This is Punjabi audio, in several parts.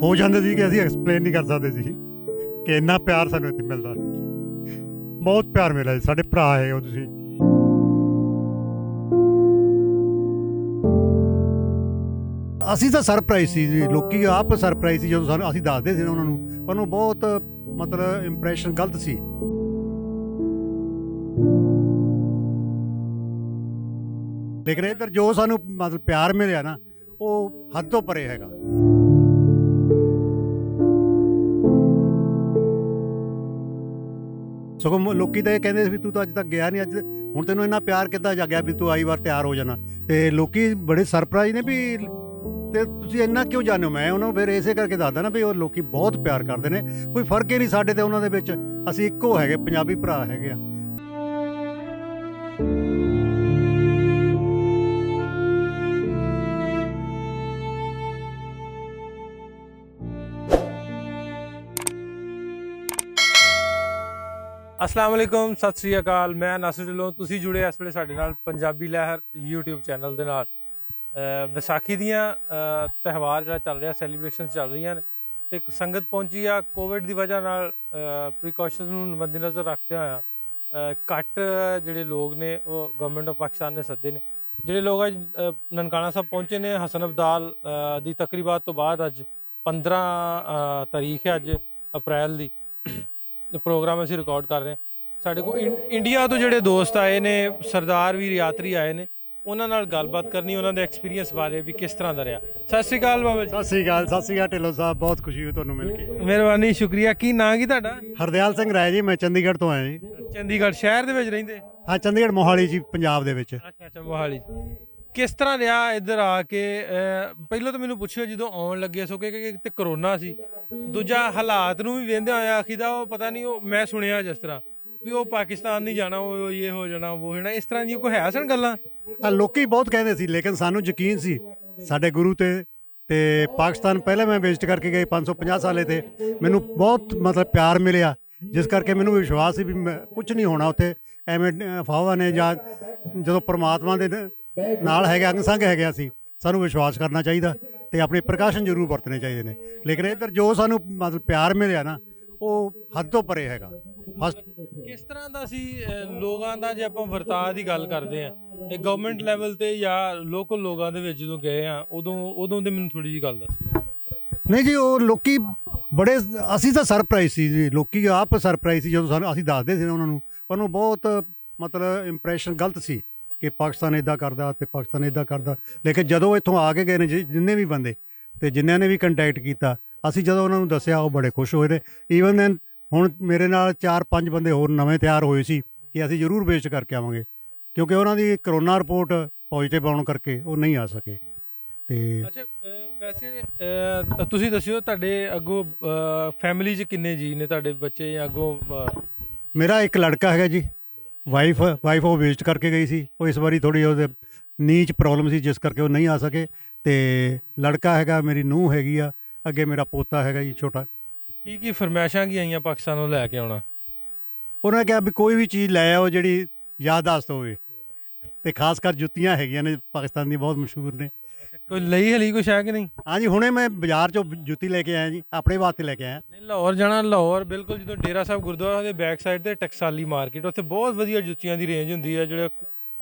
ਹੋ ਜਾਂਦੇ ਸੀ ਕਿ ਅਸੀਂ ਐਕਸਪਲੇਨ ਨਹੀਂ ਕਰ ਸਕਦੇ ਸੀ ਕਿ ਇੰਨਾ ਪਿਆਰ ਸਾਨੂੰ ਇੱਥੇ ਮਿਲਦਾ। ਬਹੁਤ ਪਿਆਰ ਮਿਲਿਆ ਜੀ, ਸਾਡੇ ਭਰਾ ਹੈ ਉਹ ਤੁਸੀਂ। ਅਸੀਂ ਤਾਂ ਸਰਪ੍ਰਾਈਜ਼ ਸੀ ਜੀ, ਲੋਕੀ ਆਪ ਸਰਪ੍ਰਾਈਜ਼ ਸੀ ਜਦੋਂ ਸਾਨੂੰ ਅਸੀਂ ਦੱਸਦੇ ਸੀ ਉਹਨਾਂ ਨੂੰ। ਉਹਨੂੰ ਬਹੁਤ ਮਤਲਬ ਇੰਪ੍ਰੈਸ਼ਨ ਗਲਤ ਸੀ। ਲੇਕਿਨ ਇੱਧਰ ਜੋ ਸਾਨੂੰ ਮਤਲਬ ਪਿਆਰ ਮਿਲਿਆ ਨਾ, ਉਹ ਹੱਦ ਤੋਂ ਪਰੇ ਹੈਗਾ। ਸਗੋਂ ਲੋਕੀ ਤਾਂ ਇਹ ਕਹਿੰਦੇ ਸੀ ਵੀ ਤੂੰ ਤਾਂ ਅੱਜ ਤੱਕ ਗਿਆ ਨਹੀਂ, ਅੱਜ ਹੁਣ ਤੈਨੂੰ ਇੰਨਾ ਪਿਆਰ ਕਿੱਦਾਂ ਜਾਗਿਆ ਵੀ ਤੂੰ ਆਈ ਵਾਰ ਤਿਆਰ ਹੋ ਜਾਣਾ। ਤੇ ਲੋਕੀ ਬੜੇ ਸਰਪ੍ਰਾਈਜ਼ ਨੇ ਵੀ ਤੇ ਤੁਸੀਂ ਇੰਨਾ ਕਿਉਂ ਜਾਣਦੇ ਹੋ। ਮੈਂ ਉਹਨਾਂ ਨੂੰ ਫਿਰ ਇਸੇ ਕਰਕੇ ਦੱਸਦਾ ਨਾ ਵੀ ਉਹ ਲੋਕੀ ਬਹੁਤ ਪਿਆਰ ਕਰਦੇ ਨੇ, ਕੋਈ ਫਰਕ ਹੀ ਨਹੀਂ ਸਾਡੇ ਤੇ ਉਹਨਾਂ ਦੇ ਵਿੱਚ। ਅਸੀਂ ਇੱਕੋ ਹੈਗੇ, ਪੰਜਾਬੀ ਭਰਾ ਹੈਗੇ ਆ। अस्सलाम वालेकुम, सत श्री अकाल। मैं नासिर ढिल्लों, तुसी जुड़े इस ਵੇਲੇ ਸਾਡੇ ਨਾਲ ਪੰਜਾਬੀ ਲਹਿਰ YouTube ਚੈਨਲ ਦੇ ਨਾਲ। ਵਿਸਾਖੀ ਦੀਆਂ ਤਿਉਹਾਰ ਜਿਹੜਾ ਚੱਲ ਰਿਹਾ, ਸੈਲੀਬ੍ਰੇਸ਼ਨਸ ਚੱਲ ਰਹੀਆਂ ਨੇ ਤੇ ਇੱਕ ਸੰਗਤ ਪਹੁੰਚੀ ਆ। ਕੋਵਿਡ ਦੀ ਵਜ੍ਹਾ ਨਾਲ ਪ੍ਰੀਕਾਸ਼ਨਸ ਨੂੰ ਮੱਦੇਨਜ਼ਰ ਰੱਖਦੇ ਹੋਇਆ ਘੱਟ ਜਿਹੜੇ ਲੋਕ ਨੇ ਉਹ ਗਵਰਨਮੈਂਟ ਆਫ ਪਾਕਿਸਤਾਨ ਨੇ ਸੱਦੇ ਨੇ। ਜਿਹੜੇ ਲੋਕ ਅੱਜ ਨਨਕਾਣਾ ਸਾਹਿਬ ਪਹੁੰਚੇ ਨੇ ਹਸਨ ਅਬਦਾਲ ਦੀ ਤਕਰੀਬਾਤ ਤੋਂ ਬਾਅਦ, ਅੱਜ 15 ਤਾਰੀਖ ਹੈ, ਅੱਜ ਅਪ੍ਰੈਲ ਦੀ। ਪ੍ਰੋਗਰਾਮ ਅਸੀਂ ਰਿਕਾਰਡ ਕਰ ਰਹੇ ਹਾਂ। ਸਾਡੇ ਕੋਲ ਇੰਡੀਆ ਤੋਂ ਜਿਹੜੇ ਦੋਸਤ ਆਏ ਨੇ, ਸਰਦਾਰ ਵੀਰ ਯਾਤਰੀ ਆਏ ਨੇ, ਉਹਨਾਂ ਨਾਲ ਗੱਲਬਾਤ ਕਰਨੀ, ਉਹਨਾਂ ਦੇ ਐਕਸਪੀਰੀਅੰਸ ਬਾਰੇ ਵੀ ਕਿਸ ਤਰ੍ਹਾਂ ਦਾ ਰਿਹਾ। ਸਤਿ ਸ਼੍ਰੀ ਅਕਾਲ ਬਾਬਾ ਜੀ। ਸਤਿ ਸ਼੍ਰੀ ਅਕਾਲ, ਸਤਿ ਸ਼੍ਰੀ ਅਕਾਲ ਢਿੱਲੋਂ ਸਾਹਿਬ, ਬਹੁਤ ਖੁਸ਼ੀ ਹੋਈ ਤੁਹਾਨੂੰ ਮਿਲ ਕੇ। ਮਿਹਰਬਾਨੀ, ਸ਼ੁਕਰੀਆ। ਕੀ ਨਾਂ ਕੀ ਤੁਹਾਡਾ? ਹਰਦਿਆਲ ਸਿੰਘ ਰਾਏ ਜੀ, ਮੈਂ ਚੰਡੀਗੜ੍ਹ ਤੋਂ ਆਇਆ ਜੀ। ਚੰਡੀਗੜ੍ਹ ਸ਼ਹਿਰ ਦੇ ਵਿੱਚ ਰਹਿੰਦੇ? ਹਾਂ, ਚੰਡੀਗੜ੍ਹ ਮੋਹਾਲੀ ਜੀ, ਪੰਜਾਬ ਦੇ ਵਿੱਚ। ਅੱਛਾ, ਮੋਹਾਲੀ। ਕਿਸ ਤਰ੍ਹਾਂ ਰਿਹਾ ਇੱਧਰ ਆ ਕੇ? ਪਹਿਲਾਂ ਤਾਂ ਮੈਨੂੰ ਪੁੱਛਿਓ, ਜਦੋਂ ਆਉਣ ਲੱਗੇ ਸੋ ਕਿ ਇੱਕ ਤੇ ਕਰੋਨਾ ਸੀ, ਦੂਜਾ ਹਾਲਾਤ ਨੂੰ ਵੀ ਵੇਖਦੇ ਹੋਇਆ ਆਖੀਦਾ ਉਹ ਪਤਾ ਨਹੀਂ, ਉਹ ਮੈਂ ਸੁਣਿਆ ਜਿਸ ਤਰ੍ਹਾਂ ਵੀ ਉਹ ਪਾਕਿਸਤਾਨ ਨਹੀਂ ਜਾਣਾ, ਉਹ ਇਹ ਹੋ ਜਾਣਾ, ਉਹ ਹੋਣਾ, ਇਸ ਤਰ੍ਹਾਂ ਦੀਆਂ ਕੋਈ ਹੈ ਸਨ ਗੱਲਾਂ? ਲੋਕੀ ਬਹੁਤ ਕਹਿੰਦੇ ਸੀ, ਲੇਕਿਨ ਸਾਨੂੰ ਯਕੀਨ ਸੀ ਸਾਡੇ ਗੁਰੂ ਤੇ ਪਾਕਿਸਤਾਨ ਪਹਿਲਾਂ ਮੈਂ ਵਿਜ਼ਿਟ ਕਰਕੇ ਗਏ 550 ਸਾਲੇ ਤੇ ਮੈਨੂੰ ਬਹੁਤ ਮਤਲਬ ਪਿਆਰ ਮਿਲਿਆ, ਜਿਸ ਕਰਕੇ ਮੈਨੂੰ ਵਿਸ਼ਵਾਸ ਸੀ ਵੀ ਕੁਝ ਨਹੀਂ ਹੋਣਾ ਉੱਥੇ। ਐਵੇਂ ਅਫਵਾਹਾਂ ਨੇ ਜਾਂ ਜਦੋਂ ਪਰਮਾਤਮਾ ਦੇ ਨਾਲ ਹੈਗੇ, ਅੰਗ ਸੰਗ ਹੈਗੇ, ਅਸੀਂ ਸਾਨੂੰ ਵਿਸ਼ਵਾਸ ਕਰਨਾ ਚਾਹੀਦਾ ਤੇ ਆਪਣੇ ਪ੍ਰਕਾਸ਼ਨ ਜ਼ਰੂਰ ਵਰਤਣੇ ਚਾਹੀਦੇ ਨੇ। ਲੇਕਿਨ ਇੱਧਰ ਜੋ ਸਾਨੂੰ ਮਤਲਬ ਪਿਆਰ ਮਿਲਿਆ ਨਾ, ਉਹ ਹੱਦ ਤੋਂ ਪਰੇ ਹੈਗਾ। ਕਿਸ ਤਰ੍ਹਾਂ ਦਾ ਸੀ ਲੋਕਾਂ ਦਾ? ਜੇ ਆਪਾਂ ਵਰਤਾਅ ਦੀ ਗੱਲ ਕਰਦੇ ਆ, ਇਹ ਗਵਰਨਮੈਂਟ ਲੈਵਲ ਤੇ ਜਾਂ ਲੋਕਲ ਲੋਕਾਂ ਦੇ ਵਿੱਚ ਜਦੋਂ ਗਏ ਆ, ਉਦੋਂ ਦੇ ਮੈਨੂੰ ਥੋੜੀ ਜਿਹੀ ਗੱਲ ਦੱਸਿਓ। ਨਹੀਂ ਜੀ, ਉਹ ਲੋਕੀ ਬੜੇ, ਅਸੀਂ ਤਾਂ ਸਰਪ੍ਰਾਈਜ਼ ਸੀ ਜੀ, ਲੋਕੀ ਆਪ ਸਰਪ੍ਰਾਈਜ਼ ਸੀ ਜਦੋਂ ਸਾਨੂੰ ਅਸੀਂ ਦੱਸਦੇ ਸੀ ਉਹਨਾਂ ਨੂੰ। ਉਹਨੂੰ ਬਹੁਤ ਮਤਲਬ ਇੰਪ੍ਰੈਸ਼ਨ ਗਲਤ ਸੀ ਕਿ ਪਾਕਿਸਤਾਨ ਇੱਦਾਂ ਕਰਦਾ ਤੇ ਪਾਕਿਸਤਾਨ ਇੱਦਾਂ ਕਰਦਾ। ਲੇਕਿਨ ਜਦੋਂ ਇੱਥੋਂ ਆ ਕੇ ਗਏ ਨੇ ਜਿੰਨੇ ਵੀ ਬੰਦੇ ਤੇ ਜਿਨ੍ਹਾਂ ਨੇ ਵੀ ਕੰਟੈਕਟ ਕੀਤਾ, ਅਸੀਂ ਜਦੋਂ ਉਹਨਾਂ ਨੂੰ ਦੱਸਿਆ, ਉਹ ਬੜੇ ਖੁਸ਼ ਹੋਏ ਨੇ। ਈਵਨ ਦੈਨ ਹੁਣ ਮੇਰੇ ਨਾਲ 4-5 ਬੰਦੇ ਹੋਰ ਨਵੇਂ ਤਿਆਰ ਹੋਏ ਸੀ ਕਿ ਅਸੀਂ ਜ਼ਰੂਰ ਵਿਜ਼ਿਟ ਕਰਕੇ ਆਵਾਂਗੇ, ਕਿਉਂਕਿ ਉਹਨਾਂ ਦੀ ਕਰੋਨਾ ਰਿਪੋਰਟ ਪੋਜ਼ੀਟਿਵ ਆਉਣ ਕਰਕੇ ਉਹ ਨਹੀਂ ਆ ਸਕੇ। ਤੇ ਅੱਛਾ, ਵੈਸੇ ਤੁਸੀਂ ਦੱਸਿਓ ਤੁਹਾਡੇ ਅੱਗੋਂ ਫੈਮਿਲੀ 'ਚ ਕਿੰਨੇ ਜੀ ਨੇ ਤੁਹਾਡੇ ਬੱਚੇ ਜਾਂ ਅੱਗੋਂ? ਮੇਰਾ ਇੱਕ ਲੜਕਾ ਹੈਗਾ ਜੀ, ਵਾਈਫ ਉਹ ਵਿਜ਼ਿਟ ਕਰਕੇ ਗਈ ਸੀ। ਉਹ ਇਸ ਵਾਰੀ ਥੋੜ੍ਹੀ ਉਹਦੇ ਨੀਂਹ 'ਚ ਪ੍ਰੋਬਲਮ ਸੀ, ਜਿਸ ਕਰਕੇ ਉਹ ਨਹੀਂ ਆ ਸਕੇ। ਤੇ ਲੜਕਾ ਹੈਗਾ, ਮੇਰੀ ਨੂੰਹ ਹੈਗੀ ਆ, ਅੱਗੇ ਮੇਰਾ ਪੋਤਾ ਹੈਗਾ ਜੀ ਛੋਟਾ। ਕੀ ਫਰਮਾਇਸ਼ਾਂ ਕੀ ਆਈਆਂ ਪਾਕਿਸਤਾਨੋਂ ਲੈ ਕੇ ਆਉਣਾ? ਉਹਨਾਂ ਕਿਹਾ ਵੀ ਕੋਈ ਵੀ ਚੀਜ਼ ਲੈ ਆਓ ਜਿਹੜੀ ਯਾਦਦਾਸ਼ਤ ਹੋਵੇ, ਤੇ ਖਾਸ ਕਰ ਜੁੱਤੀਆਂ ਹੈਗੀਆਂ ਨੇ ਪਾਕਿਸਤਾਨ ਦੀਆਂ, ਬਹੁਤ ਮਸ਼ਹੂਰ ਨੇ। ਕੋਈ ਲਈ ਹਲੀ ਕੁਛ ਹੈ ਕਿ ਨਹੀਂ? ਹਾਂਜੀ, ਹੁਣੇ ਮੈਂ ਬਾਜ਼ਾਰ 'ਚੋਂ ਜੁੱਤੀ ਲੈ ਕੇ ਆਇਆ ਜੀ, ਆਪਣੇ ਵਾਸਤੇ ਲੈ ਕੇ ਆਇਆ। ਨਹੀਂ, ਲਾਹੌਰ ਜਾਣਾ। ਲਾਹੌਰ ਬਿਲਕੁਲ ਜਦੋਂ ਡੇਰਾ ਸਾਹਿਬ ਗੁਰਦੁਆਰਾ ਦੇ ਬੈਕ ਸਾਈਡ ਤੇ ਟਕਸਾਲੀ ਮਾਰਕੀਟ, ਉੱਥੇ ਬਹੁਤ ਵਧੀਆ ਜੁੱਤੀਆਂ ਦੀ ਰੇਂਜ ਹੁੰਦੀ ਹੈ, ਜਿਹੜੇ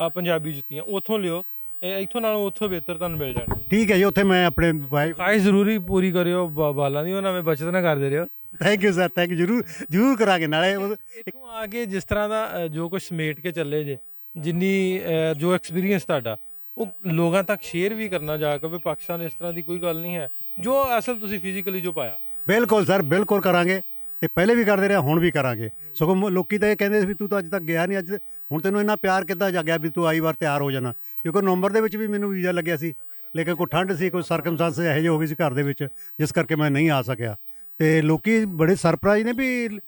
ਪੰਜਾਬੀ ਜੁੱਤੀਆਂ ਉੱਥੋਂ ਲਿਓ। ਇੱਥੋਂ ਨਾਲੋਂ ਉੱਥੋਂ ਬਿਹਤਰ ਤੁਹਾਨੂੰ ਮਿਲ ਜਾਣਗੀਆਂ। ਠੀਕ ਹੈ ਜੀ, ਉੱਥੇ ਮੈਂ ਆਪਣੇ ਵਾਈਫ ਖਾਹਿਸ਼ ਜ਼ਰੂਰੀ ਪੂਰੀ ਕਰਿਓ ਬਾਲਾਂ ਦੀ, ਉਹਨਾਂ ਵਿੱਚ ਬਚਤ ਨਾ ਕਰਦੇ ਰਹੋ। Thank you sir, thank you, ਜ਼ਰੂਰ ਕਰਾਂਗੇ। ਨਾਲੇ ਇੱਥੋਂ ਆ ਕੇ ਜਿਸ ਤਰ੍ਹਾਂ ਦਾ ਜੋ ਕੁਝ ਸਮੇਟ ਕੇ ਚੱਲੇ ਜੇ, ਜਿੰਨੀ ਜੋ ਐਕਸਪੀਰੀਅੰਸ ਤੁਹਾਡਾ, ਉਹ ਲੋਕਾਂ ਤੱਕ ਸ਼ੇਅਰ ਵੀ ਕਰਨਾ ਜਾ ਕੇ ਵੀ ਪਾਕਿਸਤਾਨ ਇਸ ਤਰ੍ਹਾਂ ਦੀ ਕੋਈ ਗੱਲ ਨਹੀਂ ਹੈ, ਜੋ ਅਸਲ ਤੁਸੀਂ ਫਿਜ਼ੀਕਲੀ ਜੋ ਪਾਇਆ। ਬਿਲਕੁਲ ਸਰ, ਬਿਲਕੁਲ ਕਰਾਂਗੇ, ਤੇ ਪਹਿਲੇ ਵੀ ਕਰਦੇ ਰਹੇ, ਹੁਣ ਵੀ ਕਰਾਂਗੇ। ਸਗੋਂ ਲੋਕੀ ਤਾਂ ਇਹ ਕਹਿੰਦੇ ਸੀ ਵੀ ਤੂੰ ਤਾਂ ਅੱਜ ਤੱਕ ਗਿਆ ਨਹੀਂ, ਅੱਜ ਹੁਣ ਤੈਨੂੰ ਇੰਨਾ ਪਿਆਰ ਕਿੱਦਾਂ ਜਾਗਿਆ ਵੀ ਤੂੰ ਆਈ ਵਾਰ ਤਿਆਰ ਹੋ ਜਾਣਾ। ਕਿਉਂਕਿ ਨਵੰਬਰ ਦੇ ਵਿੱਚ ਵੀ ਮੈਨੂੰ ਵੀਜ਼ਾ ਲੱਗਿਆ ਸੀ, ਲੇਕਿਨ ਕੋਈ ਠੰਡ ਸੀ, ਕੋਈ ਸਰਕਮਸਟੈਂਸ ਇਹੋ ਜਿਹੇ ਹੋ ਗਏ ਸੀ ਘਰ ਦੇ ਵਿੱਚ, ਜਿਸ ਕਰਕੇ ਮੈਂ ਨਹੀਂ ਆ ਸਕਿਆ। ਤੇ ਲੋਕੀ ਬੜੇ ਸਰਪ੍ਰਾਈਜ਼ ਨੇ ਵੀ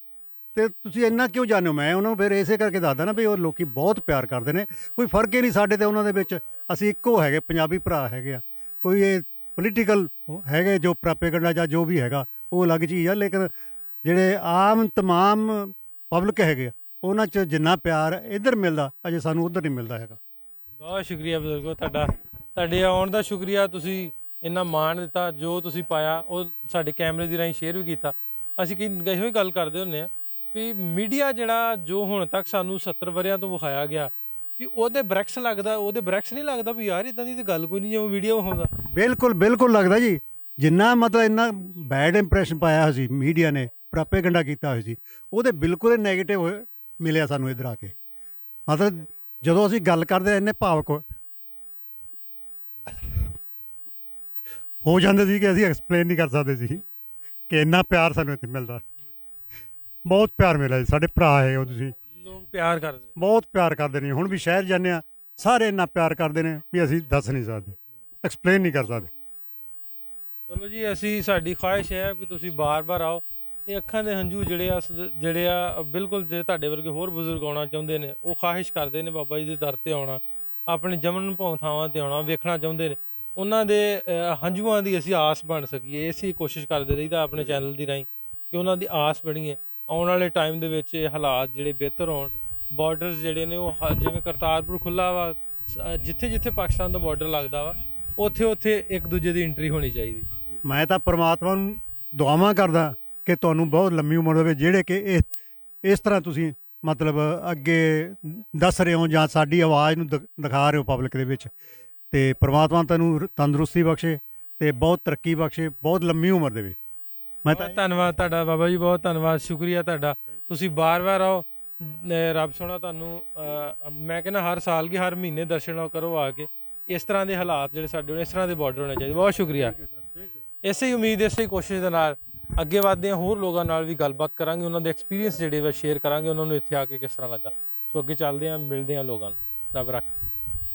ਤੇ ਤੁਸੀਂ ਇੰਨਾ ਕਿਉਂ ਜਾਣਦੇ ਹੋ। ਮੈਂ ਉਹਨਾਂ ਨੂੰ ਫਿਰ ਇਸੇ ਕਰਕੇ ਦੱਸਦਾ ਨਾ ਵੀ ਉਹ ਲੋਕੀ ਬਹੁਤ ਪਿਆਰ ਕਰਦੇ ਨੇ, ਕੋਈ ਫਰਕ ਹੀ ਨਹੀਂ ਸਾਡੇ ਤੇ ਉਹਨਾਂ ਦੇ ਵਿੱਚ। ਅਸੀਂ ਇੱਕੋ ਹੈਗੇ, ਪੰਜਾਬੀ ਭਰਾ ਹੈਗੇ ਆ। ਕੋਈ ਇਹ ਪੋਲੀਟੀਕਲ ਹੈਗੇ ਜੋ ਪ੍ਰੋਪੇਗੈਂਡਾ ਜਾਂ ਜੋ ਵੀ ਹੈਗਾ, ਉਹ ਅਲੱਗ ਚੀਜ਼ ਆ। ਲੇਕਿਨ ਜਿਹੜੇ ਆਮ ਤਮਾਮ ਪਬਲਿਕ ਹੈਗੇ ਆ, ਉਹਨਾਂ 'ਚ ਜਿੰਨਾ ਪਿਆਰ ਇੱਧਰ ਮਿਲਦਾ, ਅਜੇ ਸਾਨੂੰ ਉੱਧਰ ਨਹੀਂ ਮਿਲਦਾ ਹੈਗਾ। ਬਹੁਤ ਸ਼ੁਕਰੀਆ ਬਜ਼ੁਰਗੋ ਤੁਹਾਡਾ, ਤੁਹਾਡੇ ਆਉਣ ਦਾ ਸ਼ੁਕਰੀਆ। ਤੁਸੀਂ ਇੰਨਾ ਮਾਣ ਦਿੱਤਾ, ਜੋ ਤੁਸੀਂ ਪਾਇਆ ਉਹ ਸਾਡੇ ਕੈਮਰੇ ਦੀ ਰਾਹੀਂ ਸ਼ੇਅਰ ਵੀ ਕੀਤਾ। ਅਸੀਂ ਇਹੋ ਹੀ ਗੱਲ ਕਰਦੇ ਹੁੰਦੇ ਹਾਂ ਵੀ ਮੀਡੀਆ ਜਿਹੜਾ ਜੋ ਹੁਣ ਤੱਕ ਸਾਨੂੰ 70 ਵਰਿਆਂ ਤੋਂ ਵਿਖਾਇਆ ਗਿਆ ਵੀ ਉਹਦੇ ਬ੍ਰੈਕਸ ਲੱਗਦਾ, ਉਹਦੇ ਬ੍ਰੈਕਸ ਨਹੀਂ ਲੱਗਦਾ ਵੀ ਯਾਰ ਇਦਾਂ ਦੀ ਤਾਂ ਗੱਲ ਕੋਈ ਨਹੀਂ ਜਿਵੇਂ ਵੀਡੀਓ ਹੁੰਦਾ। ਬਿਲਕੁਲ ਬਿਲਕੁਲ ਲੱਗਦਾ ਜੀ। ਜਿੰਨਾ ਮਤਲਬ ਇੰਨਾ ਬੈਡ ਇੰਪ੍ਰੈਸ਼ਨ ਪਾਇਆ ਹੋਇਆ ਸੀ ਮੀਡੀਆ ਨੇ, ਪ੍ਰੋਪੇਗੈਂਡਾ ਕੀਤਾ ਹੋਇਆ ਸੀ, ਉਹਦੇ ਬਿਲਕੁਲ ਨੈਗੇਟਿਵ ਮਿਲਿਆ ਸਾਨੂੰ ਇੱਧਰ ਆ ਕੇ। ਮਤਲਬ ਜਦੋਂ ਅਸੀਂ ਗੱਲ ਕਰਦੇ ਇੰਨੇ ਭਾਵਕ ਹੋ ਜਾਂਦੇ ਸੀ ਕਿ ਅਸੀਂ ਐਕਸਪਲੇਨ ਨਹੀਂ ਕਰ ਸਕਦੇ ਸੀ ਕਿ ਇੰਨਾ ਪਿਆਰ ਸਾਨੂੰ ਇੱਥੇ ਮਿਲਦਾ। ਬਹੁਤ ਪਿਆਰ ਮਿਲਿਆ ਜੀ, ਸਾਡੇ ਭਰਾ ਹੈ ਉਹ, ਤੁਸੀਂ ਲੋਕ ਪਿਆਰ ਕਰਦੇ। ਬਹੁਤ ਪਿਆਰ ਕਰਦੇ ਨੇ। ਹੁਣ ਵੀ ਸ਼ਹਿਰ ਜਾਂਦੇ ਆ, ਸਾਰੇ ਇੰਨਾ ਪਿਆਰ ਕਰਦੇ ਨੇ ਵੀ ਅਸੀਂ ਦੱਸ ਨਹੀਂ ਸਕਦੇ, ਐਕਸਪਲੇਨ ਨਹੀਂ ਕਰ ਸਕਦੇ। ਚਲੋ ਜੀ, ਸਾਡੀ ਖੁਆਇਸ਼ ਹੈ ਵੀ ਤੁਸੀਂ ਬਾਰ-ਬਾਰ ਆਓ। ਇਹ ਅੱਖਾਂ ਦੇ ਹੰਝੂ ਜਿਹੜੇ ਆ ਬਿਲਕੁਲ ਜਿਹੜੇ ਤੁਹਾਡੇ ਵਰਗੇ ਹੋਰ ਬਜ਼ੁਰਗ ਆਉਣਾ ਚਾਹੁੰਦੇ ਨੇ, ਉਹ ਖੁਆਇਸ਼ ਕਰਦੇ ਨੇ ਬਾਬਾ ਜੀ ਦੇ ਦਰ ਤੇ ਆਉਣਾ, ਆਪਣੇ ਜਮਨ ਭੌਂ ਥਾਵਾਂ ਤੇ ਆਉਣਾ, ਵੇਖਣਾ ਚਾਹੁੰਦੇ ਨੇ। ਉਹਨਾਂ ਦੇ ਹੰਝੂਆਂ ਦੀ ਅਸੀਂ ਆਸ ਬਣ ਸਕੀਏ, ਇਸੇ ਕੋਸ਼ਿਸ਼ ਕਰਦੇ ਰਹੀਦਾ ਆਪਣੇ ਚੈਨਲ ਦੀ ਰਾਹੀਂ ਕਿ ਉਹਨਾਂ ਦੀ ਆਸ ਬਣੀਏ। ਆਉਣ ਵਾਲੇ ਟਾਈਮ ਦੇ ਵਿੱਚ ਇਹ ਹਾਲਾਤ ਜਿਹੜੇ ਬਿਹਤਰ ਹੋਣ, ਬਾਰਡਰਸ ਜਿਹੜੇ ਨੇ ਉਹ ਜਿਵੇਂ ਕਰਤਾਰਪੁਰ ਖੁੱਲ੍ਹਾ ਵਾ, ਜਿੱਥੇ ਜਿੱਥੇ ਪਾਕਿਸਤਾਨ ਦਾ ਬਾਰਡਰ ਲੱਗਦਾ ਵਾ ਉੱਥੇ ਉੱਥੇ ਇੱਕ ਦੂਜੇ ਦੀ ਐਂਟਰੀ ਹੋਣੀ ਚਾਹੀਦੀ। ਮੈਂ ਤਾਂ ਪ੍ਰਮਾਤਮਾ ਨੂੰ ਦੁਆਵਾਂ ਕਰਦਾ ਕਿ ਤੁਹਾਨੂੰ ਬਹੁਤ ਲੰਮੀ ਉਮਰ ਹੋਵੇ, ਜਿਹੜੇ ਕਿ ਇਸ ਤਰ੍ਹਾਂ ਤੁਸੀਂ ਮਤਲਬ ਅੱਗੇ ਦੱਸ ਰਹੇ ਹੋ ਜਾਂ ਸਾਡੀ ਆਵਾਜ਼ ਨੂੰ ਦਿਖਾ ਰਹੇ ਹੋ ਪਬਲਿਕ ਦੇ ਵਿੱਚ। ਅਤੇ ਪ੍ਰਮਾਤਮਾ ਤੈਨੂੰ ਤੰਦਰੁਸਤੀ ਬਖਸ਼ੇ ਅਤੇ ਬਹੁਤ ਤਰੱਕੀ ਬਖਸ਼ੇ, ਬਹੁਤ ਲੰਮੀ ਉਮਰ ਦੇਵੇ। ਮੈਂ ਤਾਂ ਬਹੁਤ ਧੰਨਵਾਦ ਤੁਹਾਡਾ ਬਾਬਾ ਜੀ, ਬਹੁਤ ਧੰਨਵਾਦ, ਸ਼ੁਕਰੀਆ ਤੁਹਾਡਾ। ਤੁਸੀਂ ਵਾਰ-ਵਾਰ ਆਓ, ਰੱਬ ਸੋਹਣਾ ਤੁਹਾਨੂੰ ਮੈਂ ਕਹਿੰਦਾ ਹਰ ਸਾਲ ਕੀ ਹਰ ਮਹੀਨੇ ਦਰਸ਼ਨ ਕਰੋ ਆ ਕੇ। ਇਸ ਤਰ੍ਹਾਂ ਦੇ ਹਾਲਾਤ ਜਿਹੜੇ ਸਾਡੇ ਹੋਣੇ, ਇਸ ਤਰ੍ਹਾਂ ਦੇ ਬਾਰਡਰ ਹੋਣੇ ਚਾਹੀਦੇ। ਬਹੁਤ ਸ਼ੁਕਰੀਆ। ਇਸੇ ਹੀ ਉਮੀਦ, ਇਸੇ ਹੀ ਕੋਸ਼ਿਸ਼ ਦੇ ਨਾਲ ਅੱਗੇ ਵੱਧਦੇ ਹਾਂ, ਹੋਰ ਲੋਕਾਂ ਨਾਲ ਵੀ ਗੱਲਬਾਤ ਕਰਾਂਗੇ, ਉਹਨਾਂ ਦੇ ਐਕਸਪੀਰੀਅੰਸ ਜਿਹੜੇ ਵਾ ਸ਼ੇਅਰ ਕਰਾਂਗੇ, ਉਹਨਾਂ ਨੂੰ ਇੱਥੇ ਆ ਕੇ ਕਿਸ ਤਰ੍ਹਾਂ ਲੱਗਾ। ਸੋ ਅੱਗੇ ਚੱਲਦੇ ਹਾਂ, ਮਿਲਦੇ ਹਾਂ ਲੋਕਾਂ ਨੂੰ। ਰੱਬ ਰੱਖਾ।